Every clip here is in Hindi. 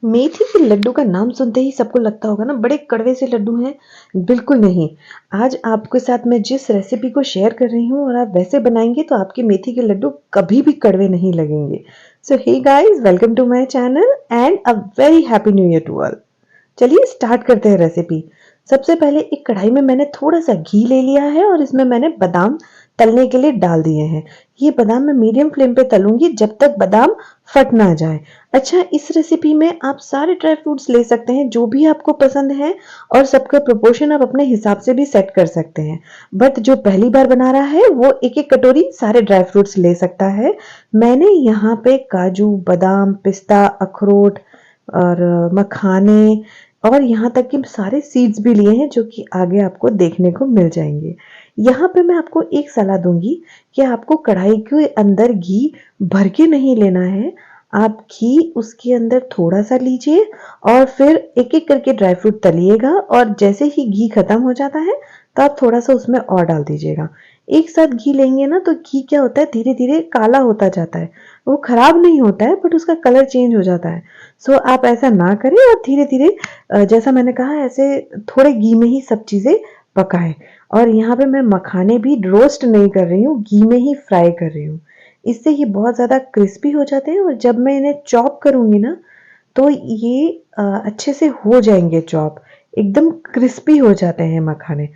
मेथी के लड्डू का नाम सुनते ही सबको लगता होगा ना बड़े कड़वे से लड्डू हैं। बिल्कुल नहीं। आज आपके साथ मैं जिस रेसिपी को शेयर कर रही हूँ और आप वैसे बनाएंगे तो आपके मेथी के लड्डू कभी भी कड़वे नहीं लगेंगे। So hey guys, welcome to my channel and a very happy new year to all. चलिए स्टार्ट करते हैं रेसिपी। सबसे पहले एक कढ़ाई में मैंने थोड़ा सा घी ले लिया है और इसमें मैंने बादाम तलने के लिए डाल दिए हैं। ये बादाम मैं मीडियम फ्लेम पे तलूंगी जब तक बादाम फट ना जाए। अच्छा, इस रेसिपी में आप सारे ड्राई फ्रूट्स ले सकते हैं जो भी आपको पसंद है और सबका प्रोपोर्शन आप अपने हिसाब से भी सेट कर सकते हैं। बट जो पहली बार बना रहा है वो एक एक कटोरी सारे ड्राई फ्रूट्स ले सकता है। मैंने यहाँ पे काजू, बादाम, पिस्ता, अखरोट और मखाने और यहाँ तक कि सारे सीड्स भी लिए हैं जो कि आगे आपको देखने को मिल जाएंगे। यहाँ पे मैं आपको एक सलाह दूंगी कि आपको कढ़ाई के अंदर घी भर के नहीं लेना है। आप घी उसके अंदर थोड़ा सा लीजिए और फिर एक एक करके ड्राई फ्रूट तलिएगा और जैसे ही घी खत्म हो जाता है तो आप थोड़ा सा उसमें और डाल दीजिएगा। एक साथ घी लेंगे ना तो घी क्या होता है, धीरे धीरे काला होता जाता है। वो खराब नहीं होता है बट उसका कलर चेंज हो जाता है। सो आप ऐसा ना करें और धीरे धीरे जैसा मैंने कहा ऐसे थोड़े घी में ही सब चीजें पकाएं। और यहाँ पे मैं मखाने भी रोस्ट नहीं कर रही हूँ, घी में ही फ्राई कर रही हूँ। इससे ये बहुत ज़्यादा क्रिस्पी हो जाते हैं और जब मैं इन्हें चॉप करूँगी ना तो ये अच्छे से हो जाएंगे चॉप, एकदम क्रिस्पी हो जाते हैं मखाने।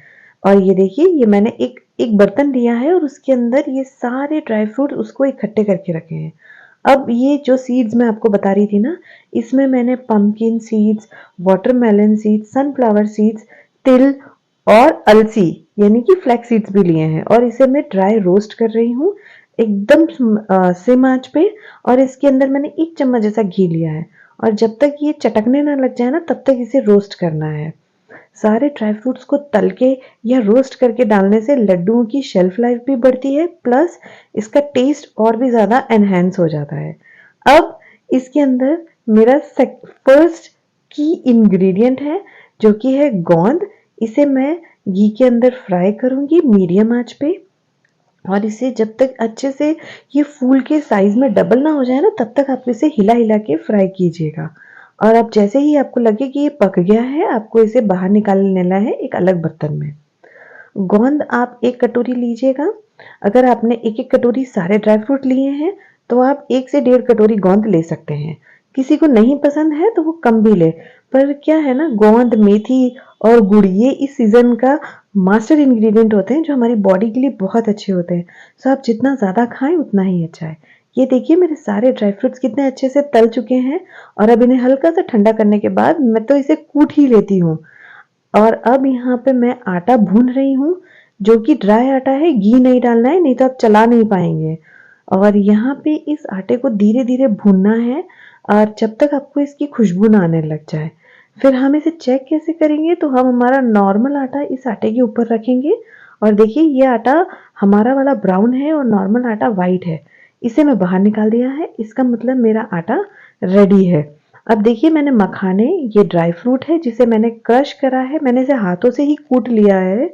और ये देखिए, ये मैंने एक एक बर्तन लिया है और उसके अंदर ये सारे ड्राई फ्रूट उसको इकट्ठे करके रखे हैं। अब ये जो सीड्स मैं आपको बता रही थी ना, इसमें मैंने pumpkin seeds, watermelon seeds, sunflower seeds, तिल और अलसी यानी कि फ्लैक्स सीड्स भी लिए हैं और इसे मैं ड्राई रोस्ट कर रही हूँ एकदम सिम आंच पे। और इसके अंदर मैंने 1 चम्मच जैसा घी लिया है और जब तक ये चटकने ना लग जाए ना तब तक इसे रोस्ट करना है। सारे ड्राई फ्रूट्स को तल के या रोस्ट करके डालने से लड्डुओं की शेल्फ लाइफ भी बढ़ती है, प्लस इसका टेस्ट और भी ज़्यादा एनहांस हो जाता है। अब इसके अंदर मेरा फर्स्ट की इंग्रेडिएंट है जो कि है गोंद। इसे मैं घी के अंदर फ्राई करूंगी मीडियम आंच पे और इसे जब तक अच्छे से ये फूल के साइज में डबल ना हो जाए ना तब तक आप इसे हिला हिला के फ्राई कीजिएगा। और अब जैसे ही आपको लगे कि ये पक गया है आपको इसे बाहर निकाल लेना है एक अलग बर्तन में। गोंद आप 1 कटोरी लीजिएगा। अगर आपने एक एक कटोरी सारे ड्राई फ्रूट लिए हैं तो आप 1 से 1.5 कटोरी गोंद ले सकते हैं। किसी को नहीं पसंद है तो वो कम भी ले। पर क्या है ना, गोंद, मेथी और गुड़ ये इस सीजन का मास्टर इंग्रेडिएंट होते हैं जो हमारी बॉडी के लिए बहुत अच्छे होते हैं। सो आप जितना ज़्यादा खाएं उतना ही अच्छा है। ये देखिए मेरे सारे ड्राई फ्रूट्स कितने अच्छे से तल चुके हैं और अब इन्हें हल्का सा ठंडा करने के बाद मैं तो इसे कूट ही लेती हूँ। और अब यहाँ पे मैं आटा भून रही हूँ जो कि ड्राई आटा है, घी नहीं डालना है नहीं तो आप चला नहीं पाएंगे। और यहाँ पे इस आटे को धीरे धीरे भूनना है और जब तक आपको इसकी खुशबू ना आने लग जाए। फिर हम इसे चेक कैसे करेंगे, तो हम हमारा नॉर्मल आटा इस आटे के ऊपर रखेंगे और देखिए ये आटा हमारा वाला ब्राउन है और नॉर्मल आटा वाइट है। इसे मैं बाहर निकाल दिया है, इसका मतलब मेरा आटा रेडी है। अब देखिए मैंने मखाने, ये ड्राई फ्रूट है जिसे मैंने क्रश करा है, मैंने इसे हाथों से ही कूट लिया है।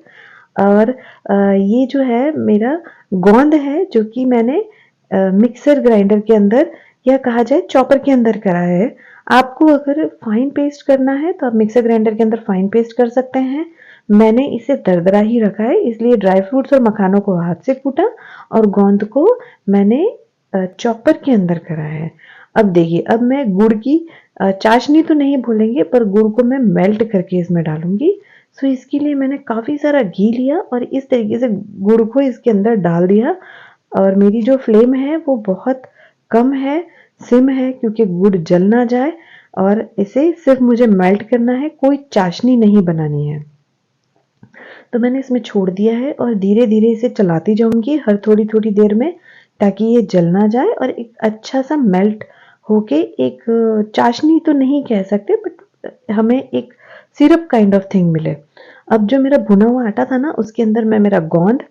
और ये जो है मेरा गोंद है जो कि मैंने मिक्सर ग्राइंडर के अंदर या कहा जाए चॉपर के अंदर करा है। आपको अगर फाइन पेस्ट करना है तो आप मिक्सर ग्राइंडर के अंदर फाइन पेस्ट कर सकते हैं। मैंने इसे दरदरा ही रखा है इसलिए ड्राई फ्रूट्स और मखानों को हाथ से कूटा और गोंद को मैंने चॉपर के अंदर करा है। अब देखिए, अब मैं गुड़ की चाशनी तो नहीं भूलेंगे पर गुड़ को मैं मेल्ट करके इसमें डालूंगी। सो इसके लिए मैंने काफ़ी सारा घी लिया और इस तरीके से गुड़ को इसके अंदर डाल दिया। और मेरी जो फ्लेम है वो बहुत कम है, सिम है, क्योंकि गुड़ जल ना जाए और इसे सिर्फ मुझे मेल्ट करना है, कोई चाशनी नहीं बनानी है। तो मैंने इसमें छोड़ दिया है और धीरे धीरे इसे चलाती जाऊंगी हर थोड़ी थोड़ी देर में ताकि ये जल ना जाए और एक अच्छा सा मेल्ट होके एक चाशनी तो नहीं कह सकते बट हमें एक सिरप काइंड ऑफ थिंग मिले। अब जो मेरा भुना हुआ आटा था ना उसके अंदर मैं मेरा गोंद,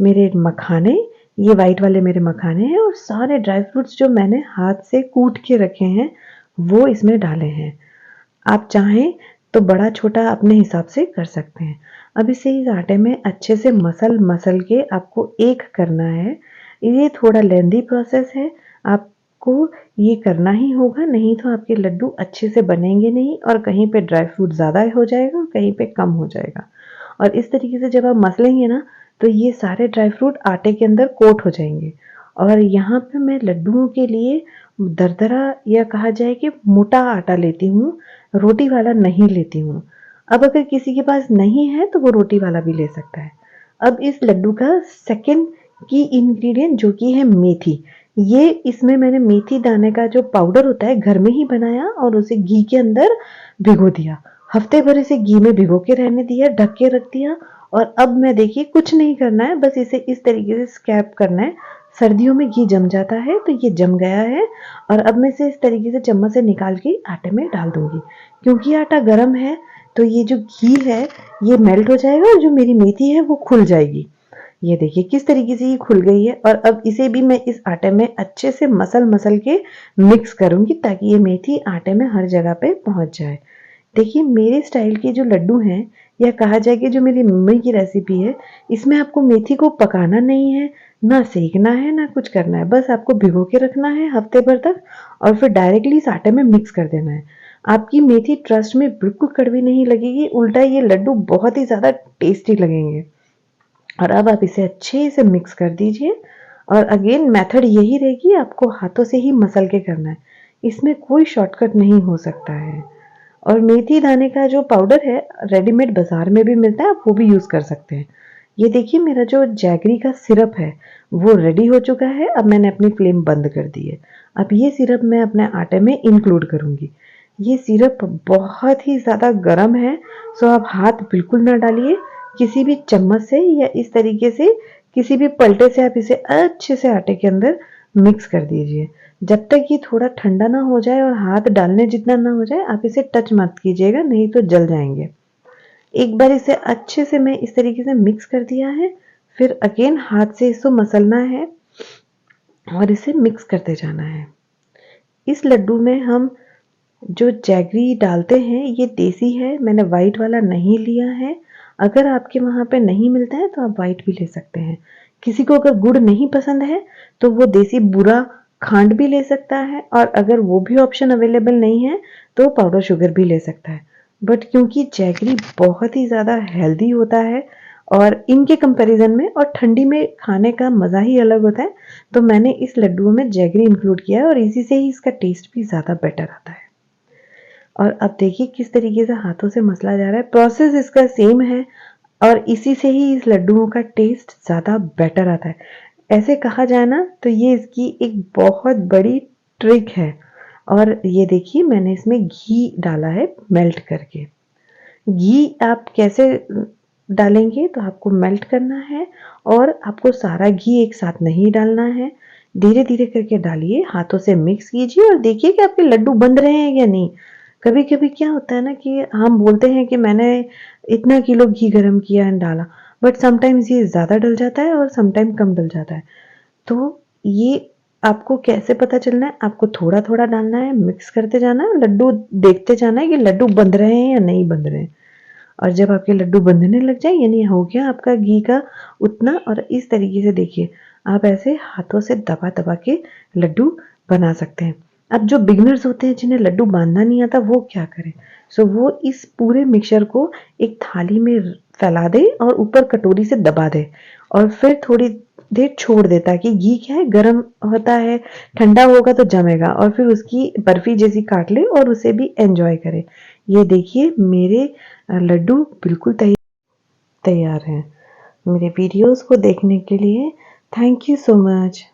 मेरे मखाने, ये वाइट वाले मेरे मखाने हैं और सारे ड्राई फ्रूट्स जो मैंने हाथ से कूट के रखे हैं वो इसमें डाले हैं। आप चाहें तो बड़ा छोटा अपने हिसाब से कर सकते हैं। अब इसे इस आटे में अच्छे से मसल के आपको एक करना है। ये थोड़ा लेंदी प्रोसेस है, आप आपको ये करना ही होगा, नहीं तो आपके लड्डू अच्छे से बनेंगे नहीं और कहीं पे ड्राई फ्रूट ज़्यादा हो जाएगा और कहीं पे कम हो जाएगा। और इस तरीके से जब आप मसलेंगे ना, तो ये सारे ड्राई फ्रूट आटे के अंदर कोट हो जाएंगे। और यहाँ पे मैं लड्डुओं के लिए दरदरा या कहा जाए कि मोटा आटा लेती हूँ, रोटी वाला नहीं लेती हूँ। अब अगर किसी के पास नहीं है तो वो रोटी वाला भी ले सकता है। अब इस लड्डू का सेकंड की इंग्रेडिएंट जो कि है मेथी, ये इसमें मैंने मेथी दाने का जो पाउडर होता है घर में ही बनाया और उसे घी के अंदर भिगो दिया। हफ्ते भर इसे घी में भिगो के रहने दिया, ढक के रख दिया। और अब मैं देखिए कुछ नहीं करना है, बस इसे इस तरीके से स्क्रैप करना है। सर्दियों में घी जम जाता है तो ये जम गया है। और अब मैं इसे इस तरीके से चम्मच से निकाल के आटे में डाल दूंगी। क्योंकि आटा गर्म है तो ये जो घी है ये मेल्ट हो जाएगा और जो मेरी मेथी है वो खुल जाएगी। ये देखिए किस तरीके से ये खुल गई है। और अब इसे भी मैं इस आटे में अच्छे से मसल के मिक्स करूंगी ताकि ये मेथी आटे में हर जगह पे पहुंच जाए। देखिए मेरे स्टाइल के जो लड्डू हैं, या कहा जाए कि जो मेरी मम्मी की रेसिपी है, इसमें आपको मेथी को पकाना नहीं है, ना सेकना है, ना कुछ करना है। बस आपको भिगो के रखना है हफ्ते भर तक और फिर डायरेक्टली इस आटे में मिक्स कर देना है। आपकी मेथी ट्रस्ट में बिल्कुल कड़वी नहीं लगेगी, उल्टा ये लड्डू बहुत ही ज़्यादा टेस्टी लगेंगे। और अब आप इसे अच्छे से मिक्स कर दीजिए। और अगेन मेथड यही रहेगी, आपको हाथों से ही मसल के करना है, इसमें कोई शॉर्टकट नहीं हो सकता है। और मेथी दाने का जो पाउडर है रेडीमेड बाजार में भी मिलता है, आप वो भी यूज़ कर सकते हैं। ये देखिए मेरा जो जैगरी का सिरप है वो रेडी हो चुका है। अब मैंने अपनी फ्लेम बंद कर दी है। अब ये सिरप मैं अपने आटे में इंक्लूड करूँगी। ये सिरप बहुत ही ज़्यादा गर्म है, सो आप हाथ बिल्कुल ना डालिए। किसी भी चम्मच से या इस तरीके से किसी भी पलटे से आप इसे अच्छे से आटे के अंदर मिक्स कर दीजिए। जब तक ये थोड़ा ठंडा ना हो जाए और हाथ डालने जितना ना हो जाए, आप इसे टच मत कीजिएगा, नहीं तो जल जाएंगे। एक बार इसे अच्छे से मैं इस तरीके से मिक्स कर दिया है। फिर अगेन हाथ से इसको मसलना है और इसे मिक्स करते जाना है। इस लड्डू में हम जो जैगरी डालते हैं ये देसी है, मैंने वाइट वाला नहीं लिया है। अगर आपके वहाँ पे नहीं मिलता है तो आप वाइट भी ले सकते हैं। किसी को अगर गुड़ नहीं पसंद है तो वो देसी बुरा खांड भी ले सकता है, और अगर वो भी ऑप्शन अवेलेबल नहीं है तो पाउडर शुगर भी ले सकता है। बट क्योंकि जैगरी बहुत ही ज़्यादा हेल्दी होता है और इनके कंपैरिजन में, और ठंडी में खाने का मज़ा ही अलग होता है, तो मैंने इस लड्डुओं में जैगरी इंक्लूड किया है और इसी से ही इसका टेस्ट भी ज़्यादा बेटर आता है। और अब देखिए किस तरीके से हाथों से मसला जा रहा है, प्रोसेस इसका सेम है और इसी से ही इस लड्डुओं का टेस्ट ज़्यादा बेटर आता है। ऐसे कहा जाए ना तो ये इसकी एक बहुत बड़ी ट्रिक है। और ये देखिए मैंने इसमें घी डाला है मेल्ट करके। घी आप कैसे डालेंगे, तो आपको मेल्ट करना है और आपको सारा घी एक साथ नहीं डालना है, धीरे धीरे करके डालिए, हाथों से मिक्स कीजिए और देखिए कि आपके लड्डू बन रहे हैं या नहीं। कभी कभी क्या होता है ना कि हम बोलते हैं कि मैंने इतना किलो घी गरम किया एंड डाला, बट समटाइम्स ये ज़्यादा डल जाता है और समटाइम कम डल जाता है। तो ये आपको कैसे पता चलना है, आपको थोड़ा थोड़ा डालना है, मिक्स करते जाना है, लड्डू देखते जाना है कि लड्डू बंध रहे हैं या नहीं बंध रहे हैं। और जब आपके लड्डू बंधने लग जाए यानी हो गया आपका घी का उतना, और इस तरीके से देखिए आप ऐसे हाथों से दबा दबा के लड्डू बना सकते हैं। अब जो बिगनर्स होते हैं जिन्हें लड्डू बांधना नहीं आता वो क्या करें, सो वो इस पूरे मिक्सचर को एक थाली में फैला दे और ऊपर कटोरी से दबा दे और फिर थोड़ी देर छोड़ दे, ताकि घी क्या है गर्म होता है, ठंडा होगा तो जमेगा, और फिर उसकी बर्फी जैसी काट ले और उसे भी एंजॉय करे। ये देखिए मेरे लड्डू बिल्कुल तैयार हैं। मेरे वीडियोस को देखने के लिए थैंक यू सो मच।